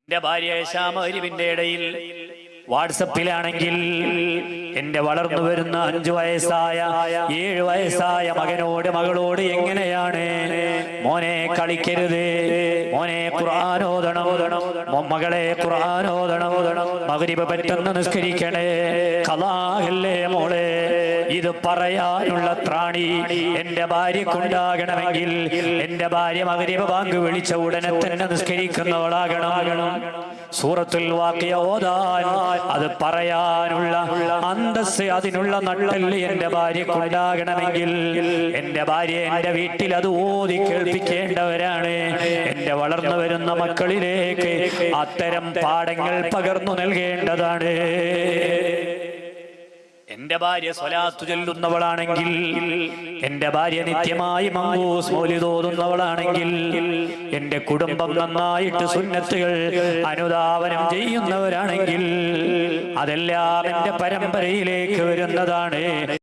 എന്റെ ഭാര്യ ഷാമരിവിന്റെ ഇടയിൽ വാട്സപ്പിലാണെങ്കിൽ എന്റെ വളർന്നു വരുന്ന 5 വയസ്സായ 7 വയസ്സായ മകളോട് എങ്ങനെയാണ് മോനെ കളിക്കരുത്, മോനെ ഖുർആൻ ഓതണം, മകളെ ഖുർആൻ ഓതണം, മഗ്രിബ് പെട്ടെന്ന് നിസ്കരിക്കണേ, ഖളാഅല്ലേ മോളെ, ഇത് പറയാനുള്ള ത്രാണി എന്റെ ഭാര്യക്കുണ്ടാകണമെങ്കിൽ എന്റെ ഭാര്യ മഗ്രിബ് ബാങ്ക് വിളിച്ച ഉടനെ തന്നെ നിസ്കരിക്കുന്നവളാകണം. സൂറത്തുൽ വാഖിയ ഓതാൻ അത് പറയാനുള്ള അന്തസ്, അതിനുള്ള നട്ടല് എന്റെ ഭാര്യക്കുണ്ടാകണമെങ്കിൽ എന്റെ ഭാര്യ എന്റെ വീട്ടിൽ അത് ഓതി കേൾപ്പിക്കേണ്ടവരാണ്. എന്റെ വളർന്നു വരുന്ന മക്കളിലേക്ക് അത്തരം പാഠങ്ങൾ പകർന്നു നൽകേണ്ടതാണ്. എന്റെ ഭാര്യ സ്വലാത്തു ചൊല്ലുന്നവളാണെങ്കിൽ, എന്റെ ഭാര്യ നിത്യമായി മങ്കൂസ് മൗലിദ് ഓതുന്നവളാണെങ്കിൽ, എന്റെ കുടുംബം നന്നായിട്ട് സുന്നത്തുകൾ അനുധാവനം ചെയ്യുന്നവരാണെങ്കിൽ അതെല്ലാം എന്റെ പരമ്പരയിലേക്ക് വരുന്നതാണ്.